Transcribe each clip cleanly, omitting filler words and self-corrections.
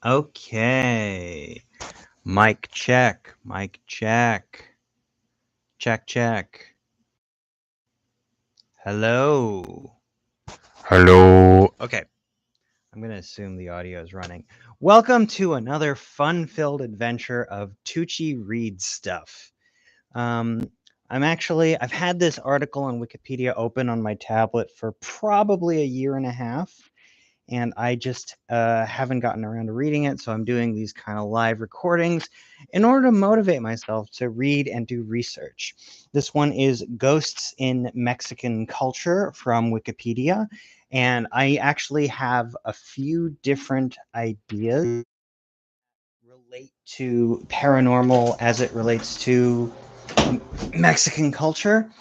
Okay. Mic check. Mic check. Check, check. Hello. Hello. Okay. I'm going to assume the audio is running. Welcome to another fun-filled adventure of Tucci reads stuff. I've had this article on Wikipedia open on my tablet for probably a year and a half. And I just haven't gotten around to reading it, so I'm doing these kind of live recordings in order to motivate myself to read and do research. This one is Ghosts in Mexican Culture from Wikipedia, and I actually have a few different ideas relate to paranormal as it relates to Mexican culture,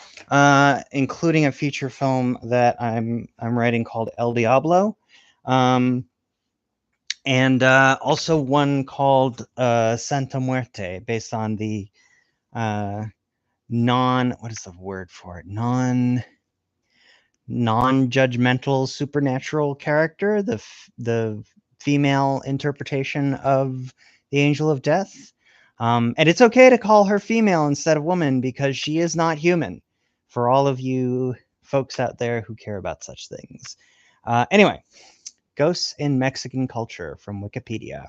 including a feature film that I'm writing called El Diablo. Um, and also one called Santa Muerte, based on the uh, what is the word for it? Non-judgmental supernatural character, the female interpretation of the Angel of Death. And it's okay to call her female instead of woman because she is not human, for all of you folks out there who care about such things. Anyway, Ghosts in Mexican Culture from Wikipedia.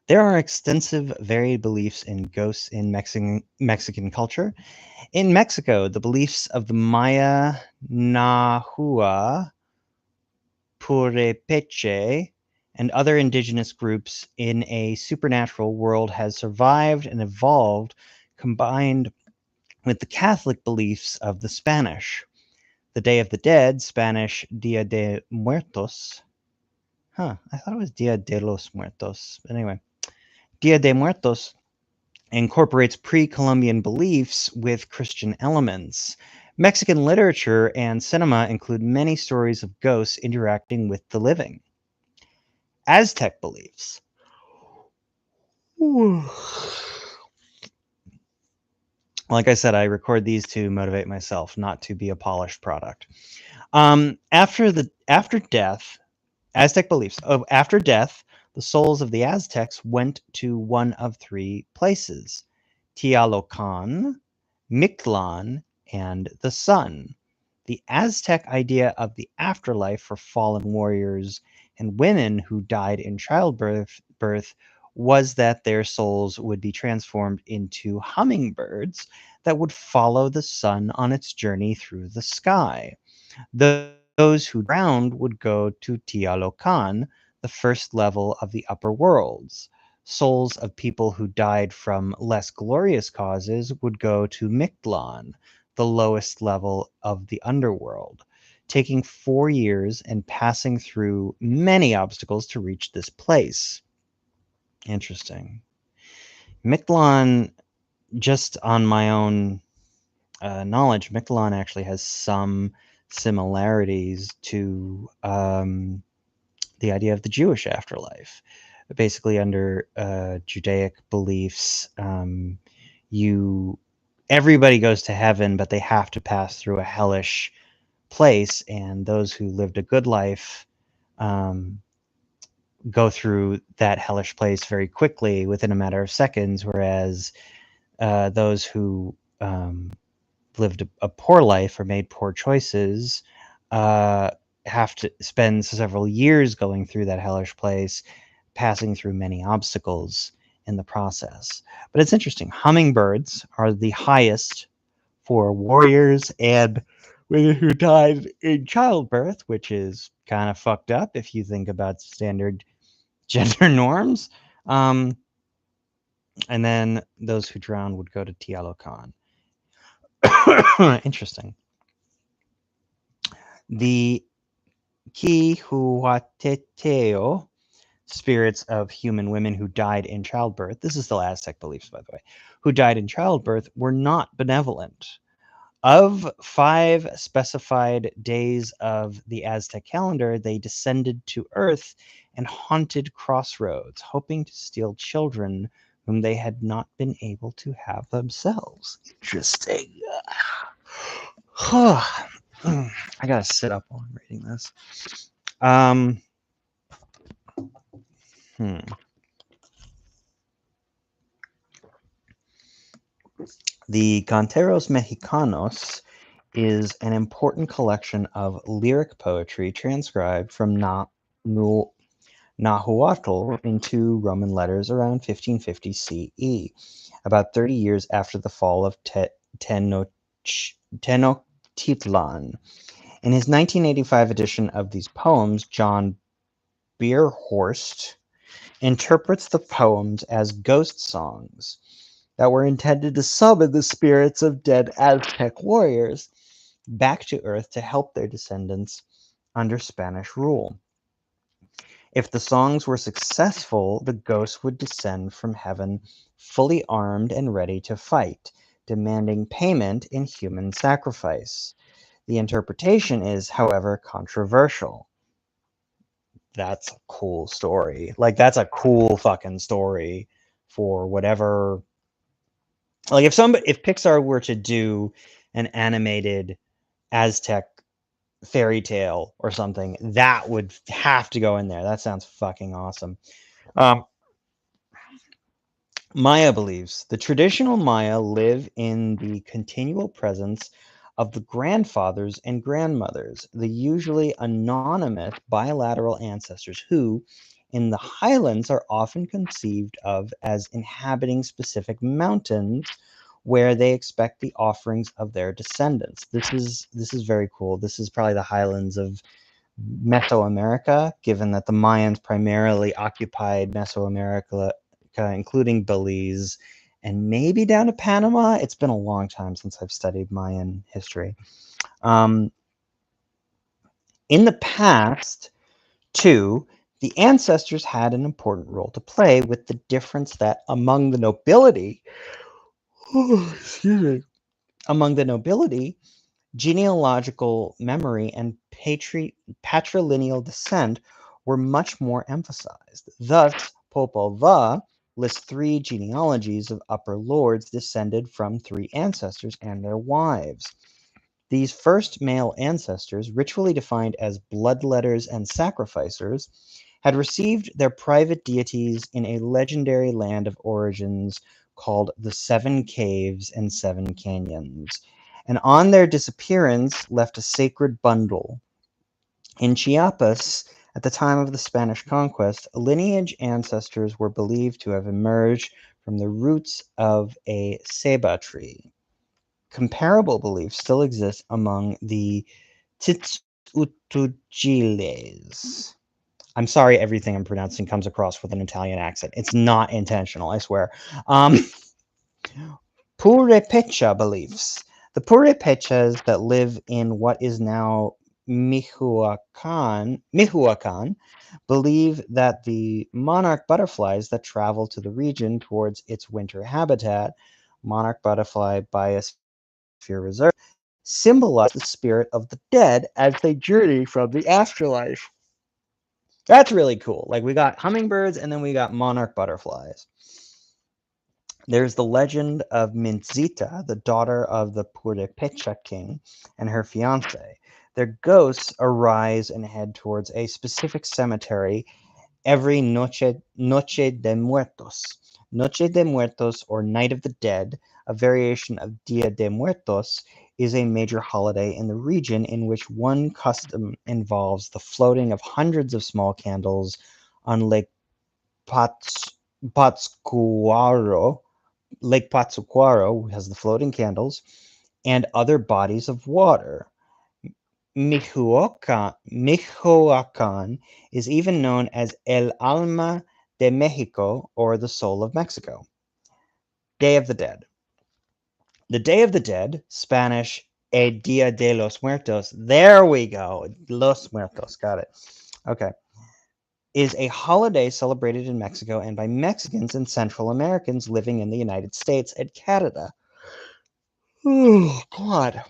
There are extensive varied beliefs in ghosts in Mexican culture. In Mexico, the beliefs of the Maya, Nahua, Purépecha, and other indigenous groups in a supernatural world has survived and evolved, combined with the Catholic beliefs of the Spanish. The Day of the Dead, Spanish Dia de Muertos. I thought it was Dia de los Muertos. But anyway, Dia de Muertos incorporates pre-Columbian beliefs with Christian elements. Mexican literature and cinema include many stories of ghosts interacting with the living. Aztec beliefs. Like I said, I record these to motivate myself, not to be a polished product. After death, Aztec beliefs. After death, the souls of the Aztecs went to one of three places: Tlalocan, Mictlan, and the sun. The Aztec idea of the afterlife for fallen warriors and women who died in childbirth was that their souls would be transformed into hummingbirds that would follow the sun on its journey through the sky. Those who drowned would go to Tlalocan, the first level of the upper worlds. Souls of people who died from less glorious causes would go to Mictlan, the lowest level of the underworld, taking 4 years and passing through many obstacles to reach this place. Interesting. Mictlan, just on my own knowledge, Mictlan actually has some similarities to the idea of the Jewish afterlife. Basically, under Judaic beliefs, everybody goes to heaven, but they have to pass through a hellish place, and those who lived a good life go through that hellish place very quickly within a matter of seconds, whereas those who lived a poor life or made poor choices have to spend several years going through that hellish place, passing through many obstacles in the process. But it's interesting. Hummingbirds are the highest for warriors and women who died in childbirth, which is kind of fucked up if you think about standard gender norms. And then those who drowned would go to Tlalocan. Interesting. The Cihuateotl, spirits of human women who died in childbirth, this is still Aztec beliefs, by the way, who died in childbirth, were not benevolent. Of 5 specified days of the Aztec calendar, they descended to Earth and haunted crossroads, hoping to steal children whom they had not been able to have themselves. Interesting. I gotta sit up while I'm reading this. Um, The Canteros Mexicanos is an important collection of lyric poetry transcribed from Nahuatl into Roman letters around 1550 CE, about 30 years after the fall of Tenochtitlan. In his 1985 edition of these poems, John Bierhorst interprets the poems as ghost songs that were intended to summon the spirits of dead Aztec warriors back to Earth to help their descendants under Spanish rule. If the songs were successful, the ghosts would descend from heaven fully armed and ready to fight, demanding payment in human sacrifice. The interpretation is, however, controversial. That's a cool story. Like, that's a cool fucking story for whatever. Like, if Pixar were to do an animated Aztec fairy tale or something, that would have to go in there. That sounds fucking awesome. Maya believes the traditional Maya live in the continual presence of the grandfathers and grandmothers, the usually anonymous bilateral ancestors who, in the highlands, are often conceived of as inhabiting specific mountains where they expect the offerings of their descendants. This is very cool. This is probably the highlands of Mesoamerica, given that the Mayans primarily occupied Mesoamerica, including Belize and maybe down to Panama. It's been a long time since I've studied Mayan history. In the past, too, the ancestors had an important role to play, with the difference that among the nobility, genealogical memory and patrilineal descent were much more emphasized. Thus, Popol Vuh lists 3 genealogies of upper lords descended from 3 ancestors and their wives. These first male ancestors, ritually defined as bloodletters and sacrificers, had received their private deities in a legendary land of origins called the 7 Caves and 7 Canyons, and on their disappearance left a sacred bundle. In Chiapas, at the time of the Spanish conquest, lineage ancestors were believed to have emerged from the roots of a ceiba tree. Comparable beliefs still exist among the Cihuateotls. I'm sorry, everything I'm pronouncing comes across with an Italian accent. It's not intentional, I swear. Purépecha beliefs. The Purépechas that live in what is now Michoacan believe that the monarch butterflies that travel to the region towards its winter habitat, monarch butterfly biosphere reserve, symbolize the spirit of the dead as they journey from the afterlife. That's really cool. Like, we got hummingbirds and then we got monarch butterflies. There's the legend of Mintzita, the daughter of the Purépecha king, and her fiancé. Their ghosts arise and head towards a specific cemetery every Noche de Muertos. Noche de Muertos, or Night of the Dead, a variation of Dia de Muertos, is a major holiday in the region in which one custom involves the floating of hundreds of small candles on Lake Pátzcuaro. Lake Pátzcuaro has the floating candles, and other bodies of water. Michoacan is even known as El Alma de Mexico, or the Soul of Mexico. Day of the Dead. The Day of the Dead, Spanish El Día de los Muertos. There we go. Los Muertos. Got it. Okay. Is a holiday celebrated in Mexico and by Mexicans and Central Americans living in the United States and Canada. Oh, God.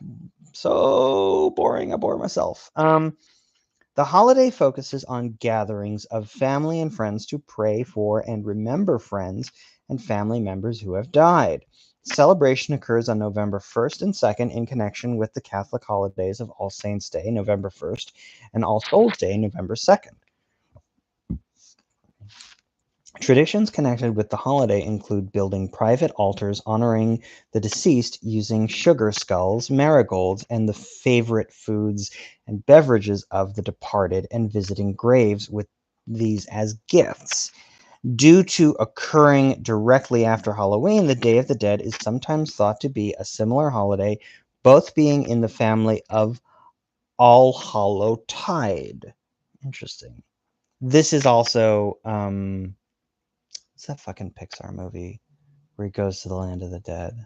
So boring. I bore myself. The holiday focuses on gatherings of family and friends to pray for and remember friends and family members who have died. Celebration occurs on November 1st and 2nd in connection with the Catholic holidays of All Saints' Day, November 1st, and All Souls' Day, November 2nd. Traditions connected with the holiday include building private altars honoring the deceased using sugar skulls, marigolds, and the favorite foods and beverages of the departed, and visiting graves with these as gifts. Due to occurring directly after Halloween, the Day of the Dead is sometimes thought to be a similar holiday, both being in the family of All Hallow Tide. Interesting. This is also what's that fucking Pixar movie where he goes to the land of the dead?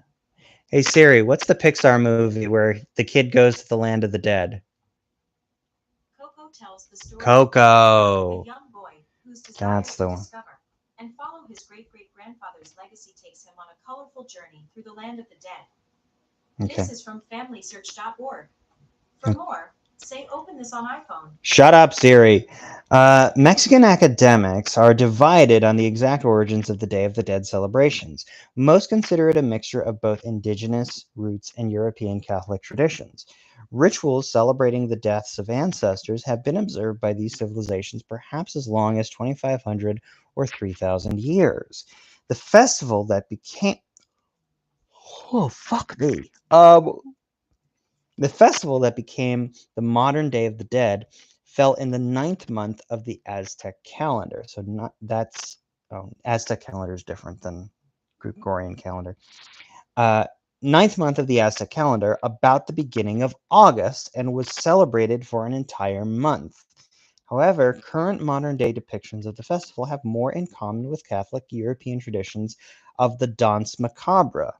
Hey Siri, what's the Pixar movie where the kid goes to the land of the dead? Coco tells the story Coco. of a young boy whose desire That's the to one. discover and follow his great-great-grandfather's legacy takes him on a colorful journey through the land of the dead. Okay. This is from FamilySearch.org. For more, say open this on iPhone. Shut up, Siri. Mexican academics are divided on the exact origins of the Day of the Dead celebrations. Most consider it a mixture of both indigenous roots and European Catholic traditions. Rituals celebrating the deaths of ancestors have been observed by these civilizations perhaps as long as 2,500 or 3,000 years. The festival that became... Oh, fuck me. The festival that became the modern Day of the Dead fell in the 9th month of the Aztec calendar. So Aztec calendar is different than Gregorian calendar. 9th month of the Aztec calendar, about the beginning of August, and was celebrated for an entire month. However, current modern-day depictions of the festival have more in common with Catholic European traditions of the Danse Macabre.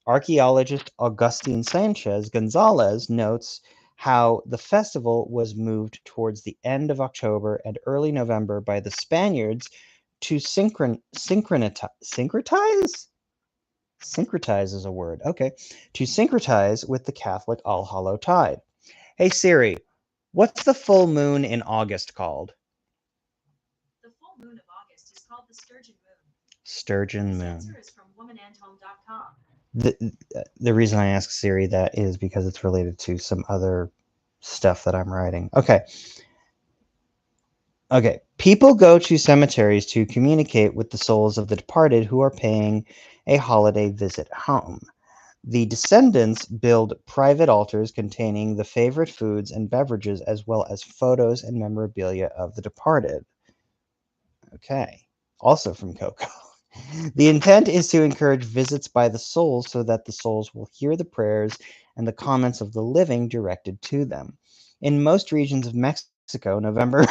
Archaeologist Agustin Sanchez Gonzalez notes how the festival was moved towards the end of October and early November by the Spaniards to syncretize? Syncretize is a word. Okay. To syncretize with the Catholic All Hallow Tide. Hey Siri, what's the full moon in August called? The full moon of August is called the Sturgeon Moon. Sturgeon This moon. answer is from womanandhome.com. The reason I ask Siri that is because it's related to some other stuff that I'm writing. Okay. People go to cemeteries to communicate with the souls of the departed who are paying a holiday visit home. The descendants build private altars containing the favorite foods and beverages, as well as photos and memorabilia of the departed. Okay. Also from Coco. The intent is to encourage visits by the souls so that the souls will hear the prayers and the comments of the living directed to them. In most regions of Mexico, November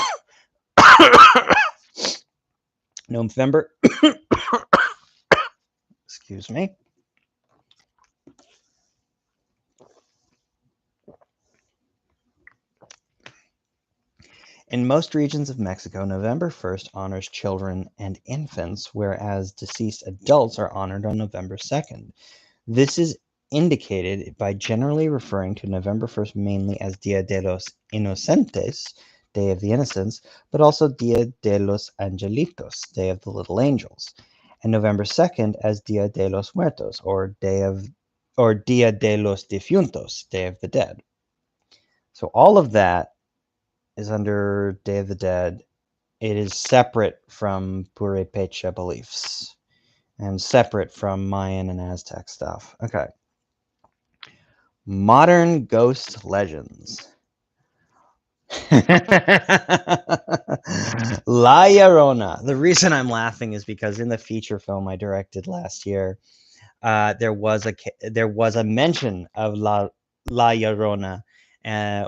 excuse me. In most regions of Mexico, November 1st honors children and infants, whereas deceased adults are honored on November 2nd. This is indicated by generally referring to November 1st mainly as Dia de los Inocentes, Day of the Innocents, but also Dia de los Angelitos, Day of the Little Angels, and November 2nd as Dia de los Muertos, or Dia de los Difuntos, Day of the Dead. So all of that is under Day of the Dead. It is separate from Purépecha beliefs and separate from Mayan and Aztec stuff. Okay. Modern ghost legends. La Llorona. The reason I'm laughing is because in the feature film I directed last year, there was a mention of La Llorona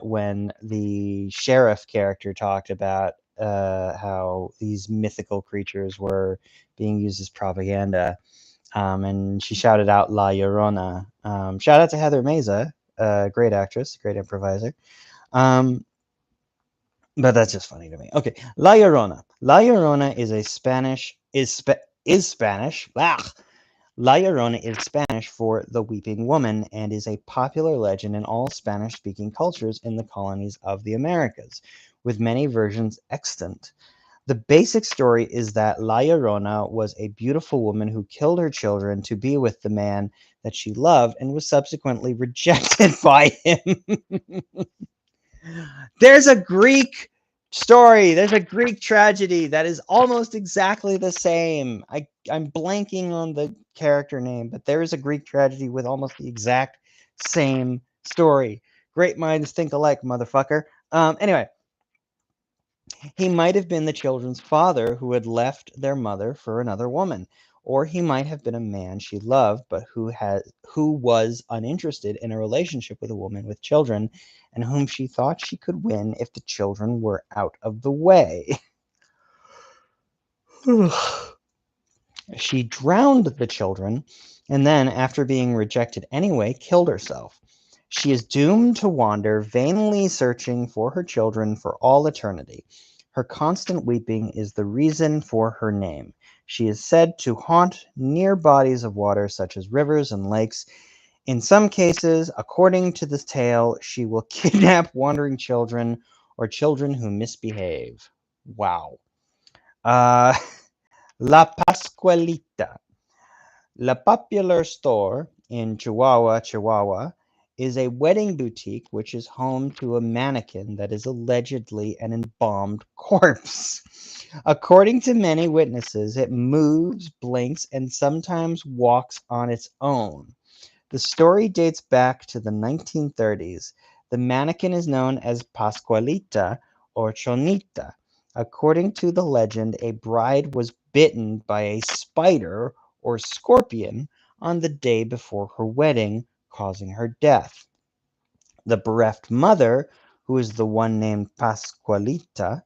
when the sheriff character talked about how these mythical creatures were being used as propaganda. And she shouted out La Llorona. Shout out to Heather Meza, great actress, great improviser. But that's just funny to me. Okay, La Llorona. La Llorona is Spanish. Ah! La Llorona is Spanish for the weeping woman and is a popular legend in all Spanish-speaking cultures in the colonies of the Americas, with many versions extant. The basic story is that La Llorona was a beautiful woman who killed her children to be with the man that she loved and was subsequently rejected by him. There's a Greek story. There's a Greek tragedy that is almost exactly the same. I'm blanking on the character name, but there is a Greek tragedy with almost the exact same story. Great minds think alike, motherfucker. Anyway, he might have been the children's father who had left their mother for another woman, or he might have been a man she loved but who was uninterested in a relationship with a woman with children and whom she thought she could win if the children were out of the way. She drowned the children and then, after being rejected anyway, killed herself. She is doomed to wander, vainly searching for her children for all eternity. Her constant weeping is the reason for her name. She is said to haunt near bodies of water such as rivers and lakes. In some cases, according to this tale, she will kidnap wandering children or children who misbehave. Wow. Uh, La Pascualita. La Popular Store in Chihuahua, is a wedding boutique which is home to a mannequin that is allegedly an embalmed corpse. According to many witnesses, it moves, blinks, and sometimes walks on its own. The story dates back to the 1930s. The mannequin is known as Pascualita or Chonita. According to the legend, a bride was bitten by a spider or scorpion on the day before her wedding, causing her death. The bereft mother, who is the one named Pascualita,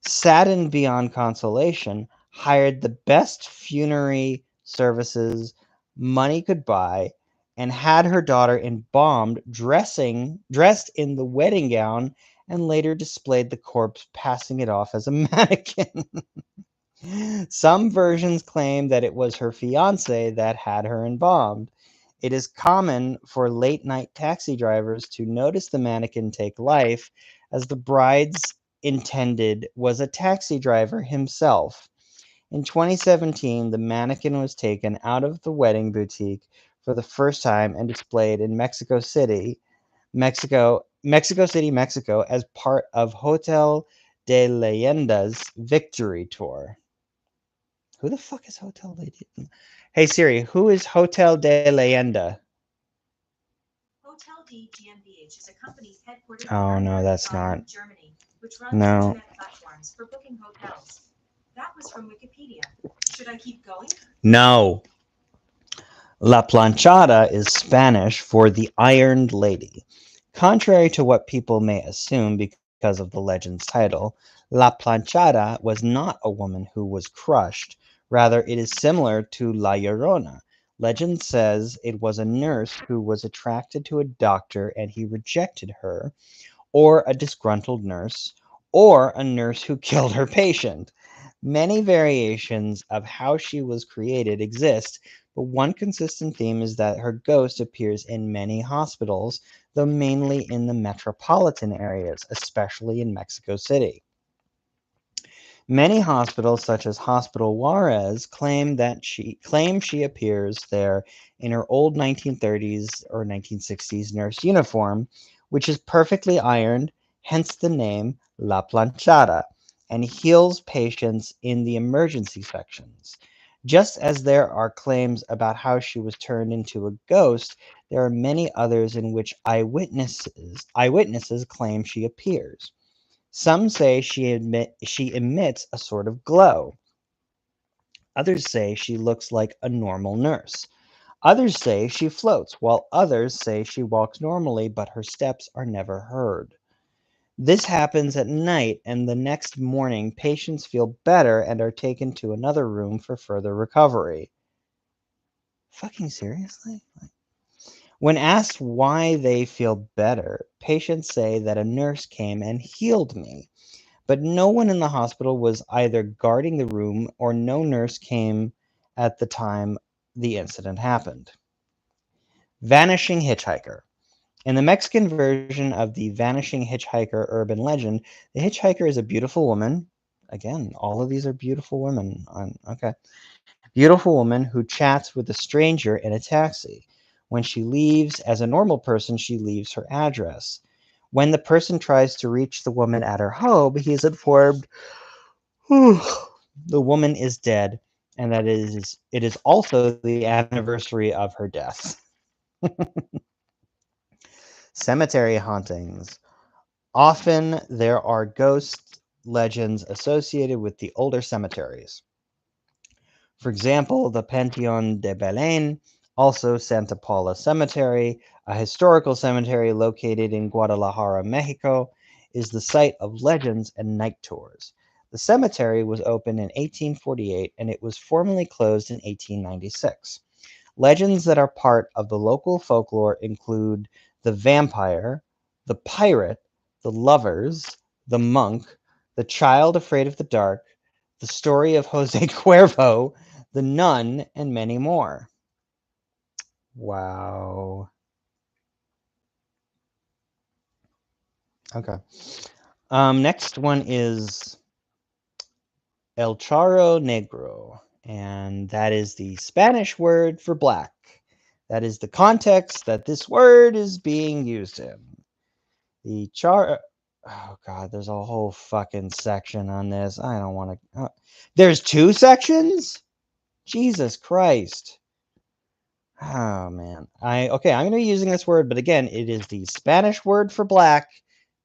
saddened beyond consolation, hired the best funerary services money could buy, and had her daughter embalmed, dressed in the wedding gown, and later displayed the corpse, passing it off as a mannequin. Some versions claim that it was her fiance that had her embalmed. It is common for late night taxi drivers to notice the mannequin take life, as the bride's intended was a taxi driver himself. In 2017, the mannequin was taken out of the wedding boutique for the first time and displayed in Mexico City, Mexico, as part of Hotel de Leyenda's Victory Tour. Who the fuck is Hotel de Leyenda? Hey Siri, who is Hotel de Leyenda? Hotel D GmbH is a company headquartered Oh in no, that's not. Germany, which runs No. internet platforms for booking hotels. That was from Wikipedia. Should I keep going? No. La planchada is Spanish for the ironed lady. Contrary to what people may assume because of the legend's title, La planchada was not a woman who was crushed. Rather, it is similar to La Llorona. Legend says it was a nurse who was attracted to a doctor and he rejected her, or a disgruntled nurse, or a nurse who killed her patient. Many variations of how she was created exist, but one consistent theme is that her ghost appears in many hospitals, though mainly in the metropolitan areas, especially in Mexico City. Many hospitals, such as Hospital Juarez, claim she appears there in her old 1930s or 1960s nurse uniform, which is perfectly ironed, hence the name La Planchada, and heals patients in the emergency sections. Just as there are claims about how she was turned into a ghost, there are many others in which eyewitnesses claim she appears. Some say she emits a sort of glow. Others say she looks like a normal nurse. Others say she floats, while others say she walks normally, but her steps are never heard. This happens at night, and the next morning, patients feel better and are taken to another room for further recovery. Fucking seriously? When asked why they feel better, patients say that a nurse came and healed me. But no one in the hospital was either guarding the room or no nurse came at the time the incident happened. Vanishing Hitchhiker. In the Mexican version of the Vanishing Hitchhiker urban legend, the hitchhiker is a beautiful woman, Again, all of these are beautiful women. Okay. Beautiful woman who chats with a stranger in a taxi. When she leaves as a normal person, she leaves her address. When the person tries to reach the woman at her home, he is informed the woman is dead, and that it is also the anniversary of her death. Cemetery hauntings. Often there are ghost legends associated with the older cemeteries. For example, the Panteón de Belén, also Santa Paula Cemetery, a historical cemetery located in Guadalajara, Mexico, is the site of legends and night tours. The cemetery was opened in 1848 and it was formally closed in 1896. Legends that are part of the local folklore include the vampire, the pirate, the lovers, the monk, the child afraid of the dark, the story of Jose Cuervo, the nun, and many more. Wow. Okay. Next one is El Charro Negro, and that is the Spanish word for black. That is the context that this word is being used in. The char. Oh god, there's a whole fucking section on this. I don't want to. There's two sections. Jesus Christ. Oh man. Okay, I'm going to be using this word, but again, it is the Spanish word for black.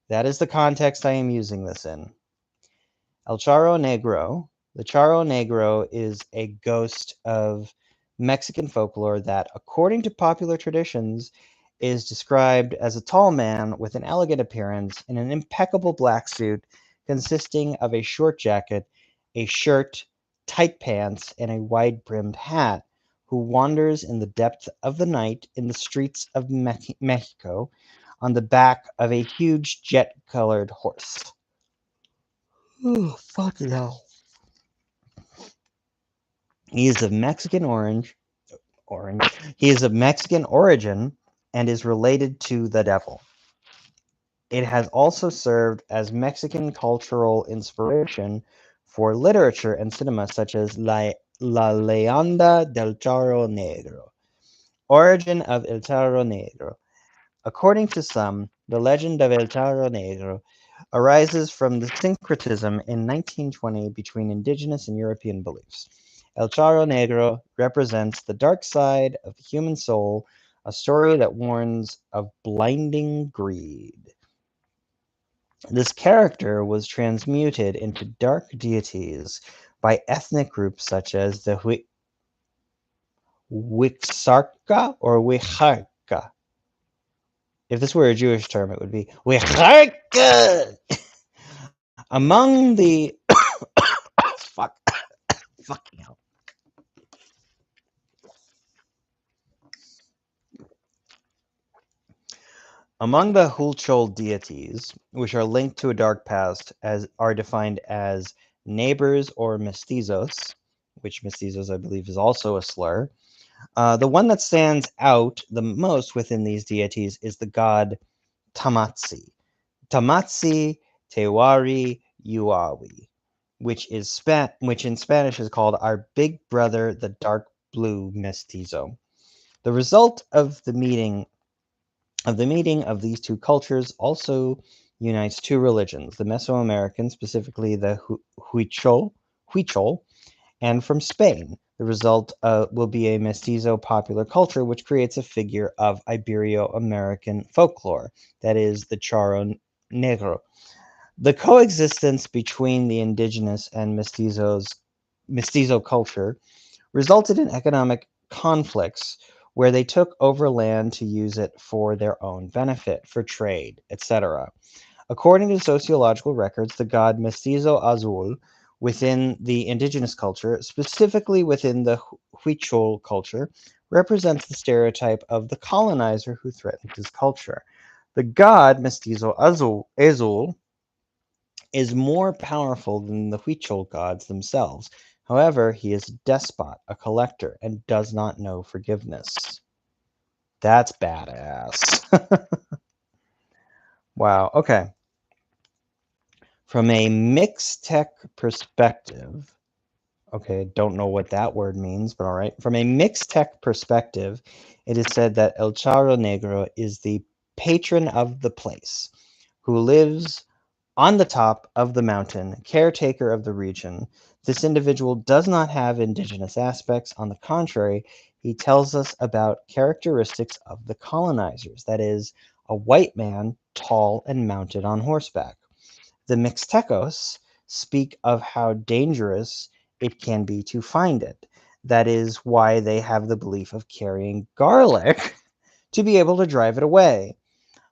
That is the context I am using this in. El Charro Negro. The Charro Negro is a ghost of Mexican folklore that, according to popular traditions, is described as a tall man with an elegant appearance in an impeccable black suit consisting of a short jacket, a shirt, tight pants, and a wide-brimmed hat, who wanders in the depth of the night in the streets of Mexico on the back of a huge jet-colored horse. Oh, fucking hell. He is of Mexican orange. He is of Mexican origin and is related to the devil. It has also served as Mexican cultural inspiration for literature and cinema such as La Leyenda del Charro Negro. Origin of El Charro Negro. According to some, the legend of El Charro Negro arises from the syncretism in 1920 between indigenous and European beliefs. El Charro Negro represents the dark side of the human soul, a story that warns of blinding greed. This character was transmuted into dark deities by ethnic groups such as the Wixarka or Wixarka. If this were a Jewish term, it would be Wixarka. Among the fuck, fucking hell. Among the Hulchol deities, which are linked to a dark past, as are defined as neighbors or mestizos, which mestizos I believe is also a slur. The one that stands out the most within these deities is the god Tamatsi. Tamatsi Tewari Uawi, which in Spanish is called our big brother, the dark blue mestizo. The result of the meeting of these two cultures also unites two religions, the Mesoamerican, specifically the Huichol, and from Spain. The result will be a mestizo popular culture, which creates a figure of Ibero-American folklore, that is, the Charro Negro. The coexistence between the indigenous and mestizo culture resulted in economic conflicts where they took over land to use it for their own benefit, for trade, etc. According to sociological records, the god Mestizo Azul within the indigenous culture, specifically within the Huichol culture, represents the stereotype of the colonizer who threatened his culture. The god Mestizo Azul is more powerful than the Huichol gods themselves. However, he is a despot, a collector, and does not know forgiveness. That's badass. Wow, okay. From a Mixtec perspective, okay, don't know what that word means, but all right. From a Mixtec perspective, it is said that El Charro Negro is the patron of the place, who lives on the top of the mountain, caretaker of the region. This individual does not have indigenous aspects. On the contrary, he tells us about characteristics of the colonizers, that is, a white man, tall and mounted on horseback. The Mixtecos speak of how dangerous it can be to find it. That is why they have the belief of carrying garlic to be able to drive it away.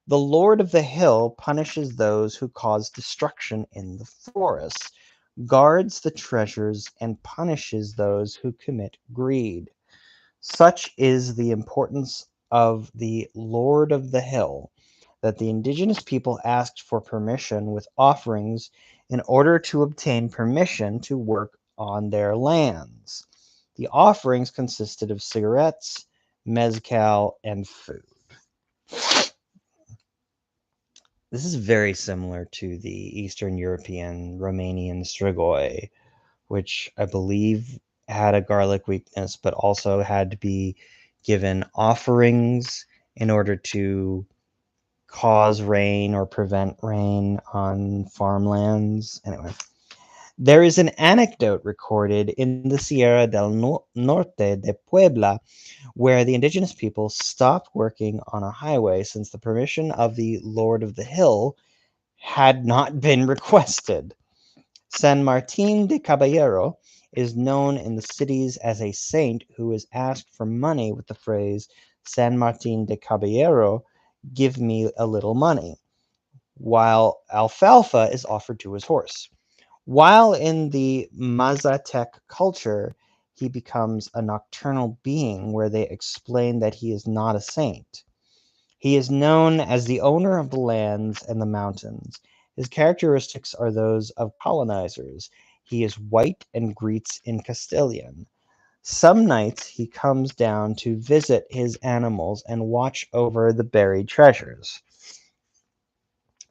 The Lord of the Hill punishes those who cause destruction in the forest, guards the treasures, and punishes those who commit greed. Such is the importance of the Lord of the Hill that the indigenous people asked for permission with offerings in order to obtain permission to work on their lands. The offerings consisted of cigarettes, mezcal, and food. This is very similar to the Eastern European Romanian strigoi, which I believe had a garlic weakness, but also had to be given offerings in order to cause rain or prevent rain on farmlands. Anyway, there is an anecdote recorded in the Sierra del Norte de Puebla where the indigenous people stopped working on a highway since the permission of the Lord of the Hill had not been requested. San Martin de Caballero is known in the cities as a saint who is asked for money with the phrase, San Martin de Caballero, give me a little money, while alfalfa is offered to his horse. While in the Mazatec culture, he becomes a nocturnal being where they explain that he is not a saint. He is known as the owner of the lands and the mountains. His characteristics are those of colonizers. He is white and greets in Castilian. Some nights he comes down to visit his animals and watch over the buried treasures.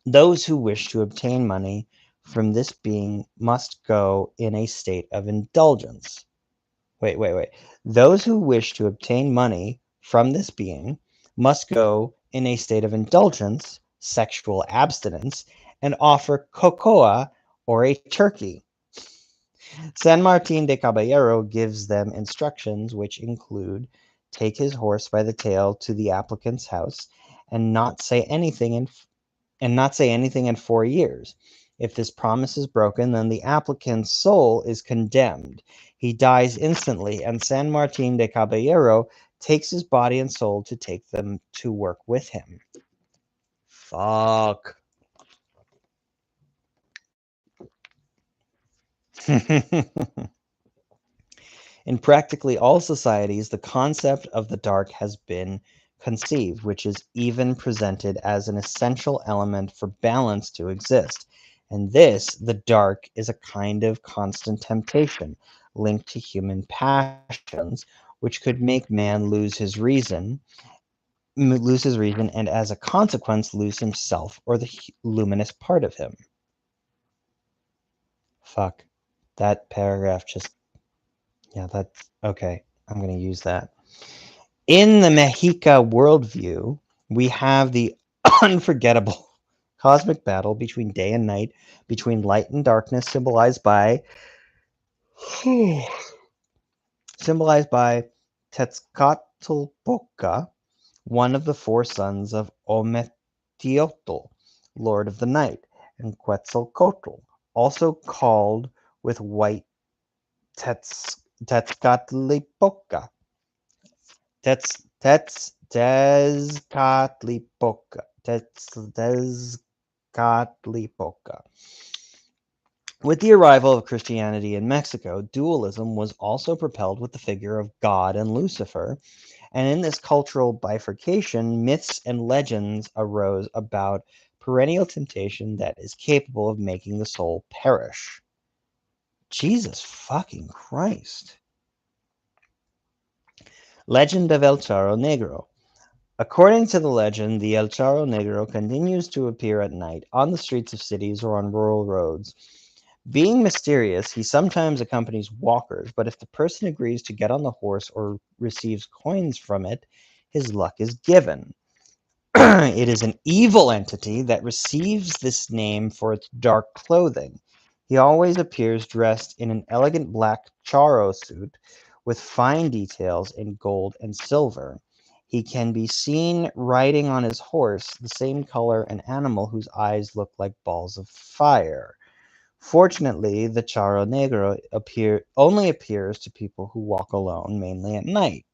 Those who wish to obtain money from this being must go in a state of indulgence. Wait. Those who wish to obtain money from this being must go in a state of indulgence, sexual abstinence, and offer cocoa or a turkey. San Martin de Caballero gives them instructions which include take his horse by the tail to the applicant's house and not say anything in 4 years. If this promise is broken, then the applicant's soul is condemned. He dies instantly, and San Martin de Caballero takes his body and soul to take them to work with him. Fuck. In practically all societies, the concept of the dark has been conceived, which is even presented as an essential element for balance to exist. And this, the dark, is a kind of constant temptation linked to human passions, which could make man lose his reason, and as a consequence, lose himself or the luminous part of him. Fuck. That paragraph just, yeah, that's okay. I'm going to use that. In the Mexica worldview, we have the unforgettable cosmic battle between day and night, between light and darkness, symbolized by Tezcatlipoca, one of the four sons of Ometeotl, Lord of the Night, and Quetzalcoatl, also called with white Tezcatlipoca. Tezcatlipoca. With the arrival of Christianity in Mexico, dualism was also propelled with the figure of God and Lucifer, and in this cultural bifurcation, myths and legends arose about perennial temptation that is capable of making the soul perish. Jesus fucking Christ. Legend of El Charro Negro. According to the legend, the El Charro Negro continues to appear at night on the streets of cities or on rural roads. Being mysterious, he sometimes accompanies walkers, but if the person agrees to get on the horse or receives coins from it, his luck is given. It is an evil entity that receives this name for its dark clothing. He always appears dressed in an elegant black charro suit with fine details in gold and silver. He can be seen riding on his horse, the same color and animal whose eyes look like balls of fire. Fortunately, the charro negro only appears to people who walk alone, mainly at night.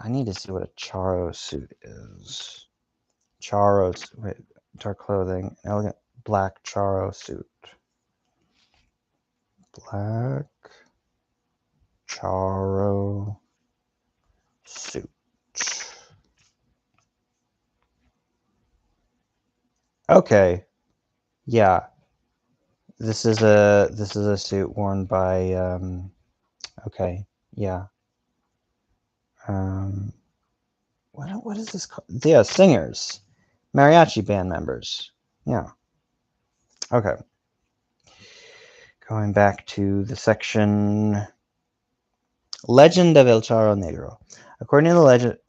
I need to see what a charro suit is. Wait, dark clothing, elegant black charro suit. Black charro suit. Okay, yeah, this is a suit worn by okay, yeah. Um, what is this called? Yeah, singers, mariachi band members. Yeah. Okay. Going back to the section Legend of El Charro Negro. According to the legend,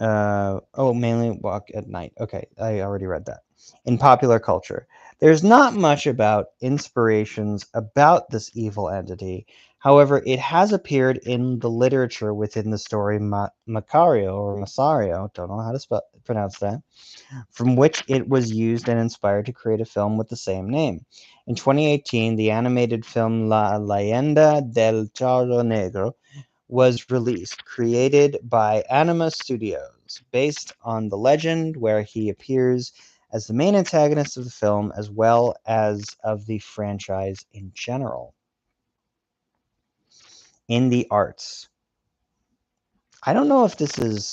mainly walk at night. Okay, I already read that. In popular culture, there's not much about inspirations about this evil entity. However, it has appeared in the literature within the story Macario or Masario, don't know how to pronounce that, from which it was used and inspired to create a film with the same name. In 2018, the animated film La Leyenda del Charro Negro was released, created by Anima Studios, based on the legend where he appears as the main antagonist of the film as well as of the franchise in general. In the arts, I don't know if this is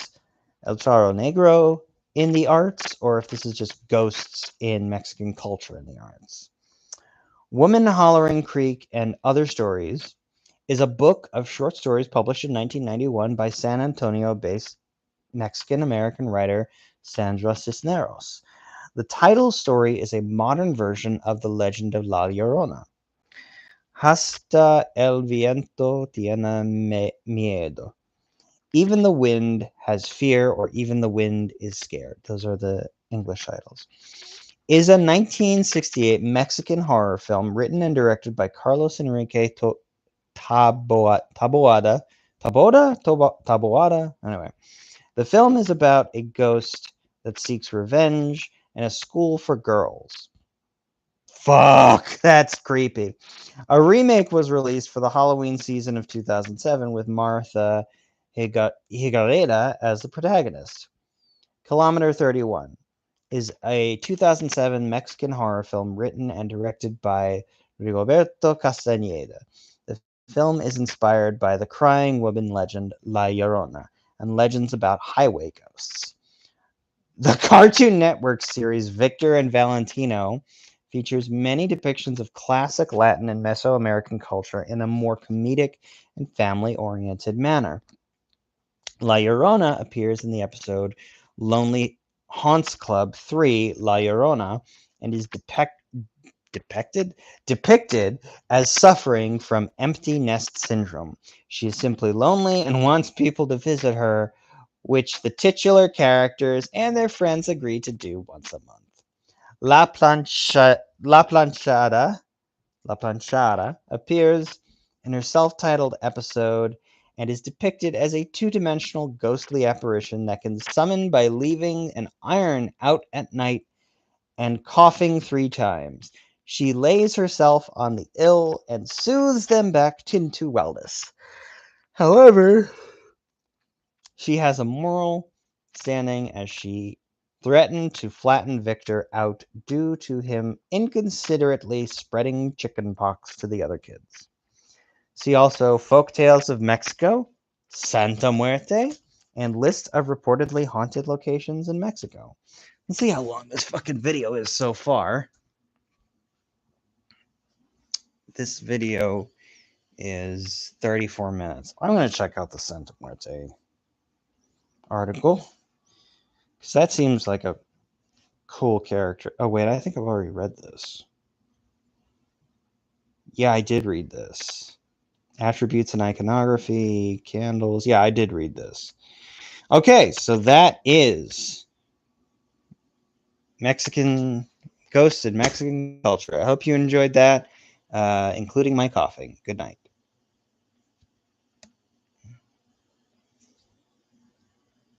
El Charro Negro in the arts or if this is just ghosts in Mexican culture in the arts. Woman Hollering Creek and Other Stories is a book of short stories published in 1991 by San Antonio-based Mexican-American writer Sandra Cisneros. The title story is a modern version of the legend of La Llorona. Hasta el viento tiene miedo. Even the wind has fear, or even the wind is scared. Those are the English titles. Is a 1968 Mexican horror film written and directed by Carlos Enrique Taboada. Taboada? Anyway, the film is about a ghost that seeks revenge in a school for girls. Fuck, that's creepy. A remake was released for the Halloween season of 2007 with Martha Higareda as the protagonist. Kilometer 31 is a 2007 Mexican horror film written and directed by Rigoberto Castañeda. The film is inspired by the crying woman legend La Llorona and legends about highway ghosts. The Cartoon Network series Victor and Valentino features many depictions of classic Latin and Mesoamerican culture in a more comedic and family-oriented manner. La Llorona appears in the episode Lonely Haunts Club 3 La Llorona and is depicted as suffering from empty nest syndrome. She is simply lonely and wants people to visit her, which the titular characters and their friends agree to do once a month. La Planchada appears in her self-titled episode and is depicted as a two-dimensional ghostly apparition that can summon by leaving an iron out at night and coughing 3 times. She lays herself on the ill and soothes them back into wellness. However, she has a moral standing as she threatened to flatten Victor out due to him inconsiderately spreading chickenpox to the other kids. See also Folk Tales of Mexico, Santa Muerte, and list of reportedly haunted locations in Mexico. Let's see how long this fucking video is so far. This video is 34 minutes. I'm going to check out the Santa Muerte article. Because that seems like a cool character. Oh, wait, I think I've already read this. Yeah, I did read this. Attributes and iconography, candles. Yeah, I did read this. Okay, so that is Mexican Ghosts in Mexican Culture. I hope you enjoyed that, including my coughing. Good night.